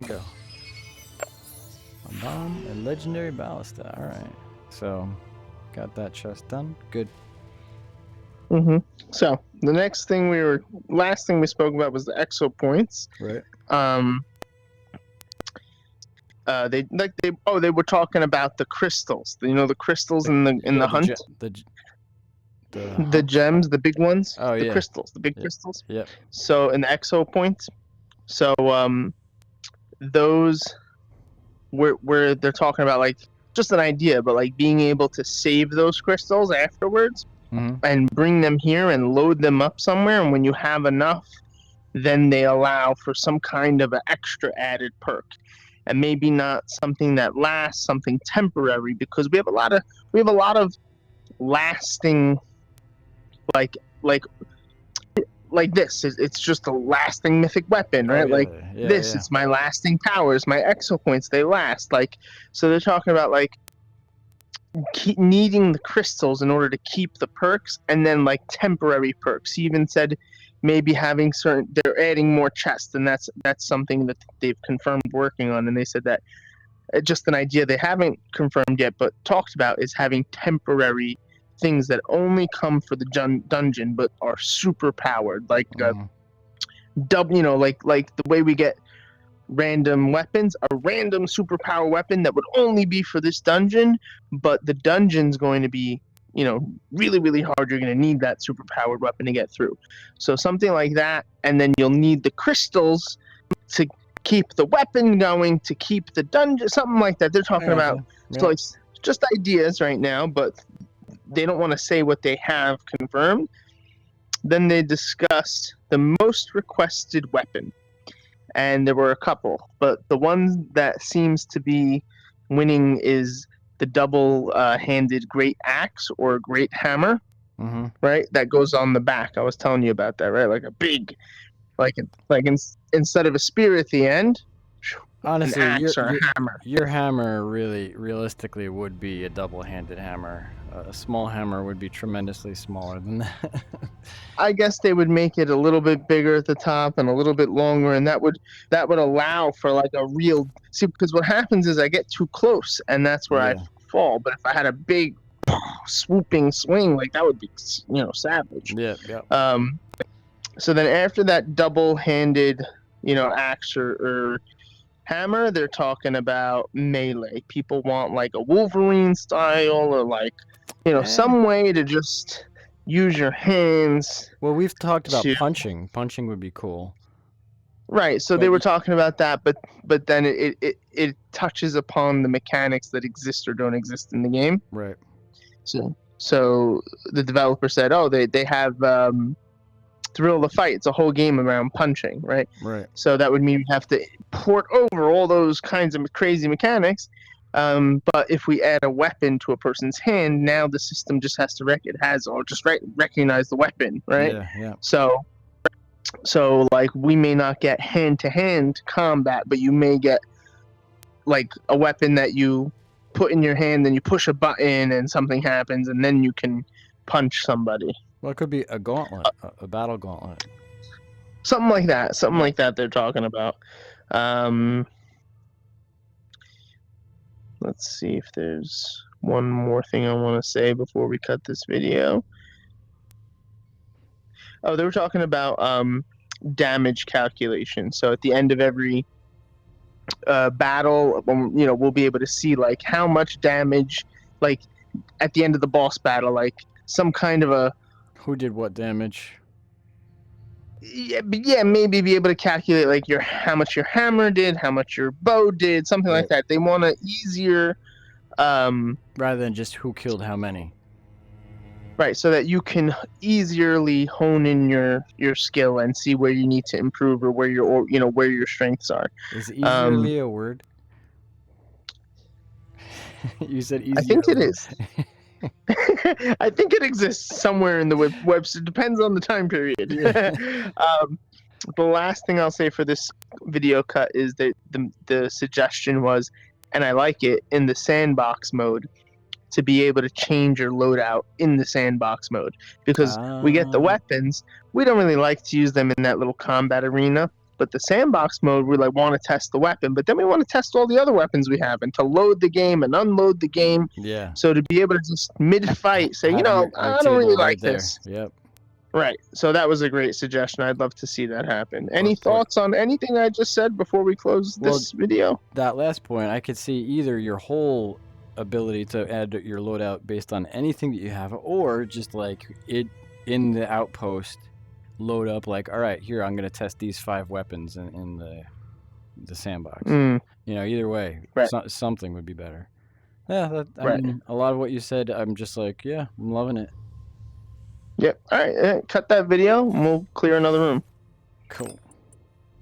Go. A bomb, a legendary ballista. All right. So, got that chest done. Good. So the last thing we spoke about was the exo points. Right. They were talking about the crystals. The crystals in the hunt. The gems, the big ones. Oh, the yeah. crystals, the big crystals. Yep. So in the exo points. So those where they're talking about like just an idea, but like being able to save those crystals afterwards and bring them here and load them up somewhere. And when you have enough, then they allow for some kind of an extra added perk, and maybe not something that lasts, something temporary, because we have a lot of lasting like this. It's just a lasting mythic weapon, right? It's my lasting powers, my exo points, they last. Like, so they're talking about like keep needing the crystals in order to keep the perks, and then like temporary perks. He even said maybe having they're adding more chests, and that's something that they've confirmed working on. And they said that just an idea they haven't confirmed yet, but talked about, is having temporary things that only come for the dungeon but are super powered, like like the way we get random weapons, a random superpower weapon that would only be for this dungeon, but the dungeon's going to be really, really hard. You're going to need that superpowered weapon to get through. So something like that, and then you'll need the crystals to keep the weapon going, to keep the dungeon, something like that. They're talking about so it's just ideas right now, but they don't want to say what they have confirmed. Then they discussed the most requested weapon, and there were a couple, but the one that seems to be winning is the double-handed great axe or great hammer, right? That goes on the back. I was telling you about that, right? Like a big, instead of a spear at the end, honestly, an axe or a hammer. Your hammer really, realistically, would be a double-handed hammer. A small hammer would be tremendously smaller than that. I guess they would make it a little bit bigger at the top and a little bit longer, and that would allow for like a real because what happens is I get too close, and that's where I fall. But if I had a big swooping swing, like that would be savage. Yeah. So then after that double-handed axe or hammer, they're talking about melee. People want like a Wolverine style, or like some way to just use your hands. Well, we've talked about punching. Punching would be cool. Right. So they were talking about that, but then it touches upon the mechanics that exist or don't exist in the game. Right. So the developer said, they have Thrill of the Fight. It's a whole game around punching, right? Right. So that would mean we have to port over all those kinds of crazy mechanics. But if we add a weapon to a person's hand, now the system just has to recognize the weapon, right? Yeah. So like we may not get hand-to-hand combat, but you may get like a weapon that you put in your hand, then you push a button and something happens, and then you can punch somebody. Well, it could be a gauntlet, a battle gauntlet. Something like that. Something like that they're talking about. Let's see if there's one more thing I want to say before we cut this video. Oh, they were talking about damage calculation. So at the end of every battle, we'll be able to see like how much damage, like at the end of the boss battle, like some kind of a who did what damage. Yeah, maybe be able to calculate like how much your hammer did, how much your bow did, something like that. They want an easier rather than just who killed how many. Right, so that you can easily hone in your skill and see where you need to improve or where your strengths are. Is easily a word? You said easier. I think it is. I think it exists somewhere in the web. So it depends on the time period. The last thing I'll say for this video cut is that the suggestion was, and I like it, in the sandbox mode, to be able to change your loadout in the sandbox mode, because we get the weapons. We don't really like to use them in that little combat arena, but the sandbox mode, we like want to test the weapon, but then we want to test all the other weapons we have, and to load the game and unload the game. Yeah. So to be able to just mid-fight say, Have your I don't table really right like there. this. Yep. Right. So that was a great suggestion. I'd love to see that happen. Any But- thoughts on anything I just said before we close this video? That last point, I could see either your whole ability to add your loadout based on anything that you have, or just like it in the outpost, load up like, all right, here I'm gonna test these 5 weapons in the sandbox. Mm, You know, either way, Right. something would be better. Yeah, I Right. mean, a lot of what you said, I'm just like, yeah, I'm loving it. yep. All right. Cut that video and we'll clear another room. Cool.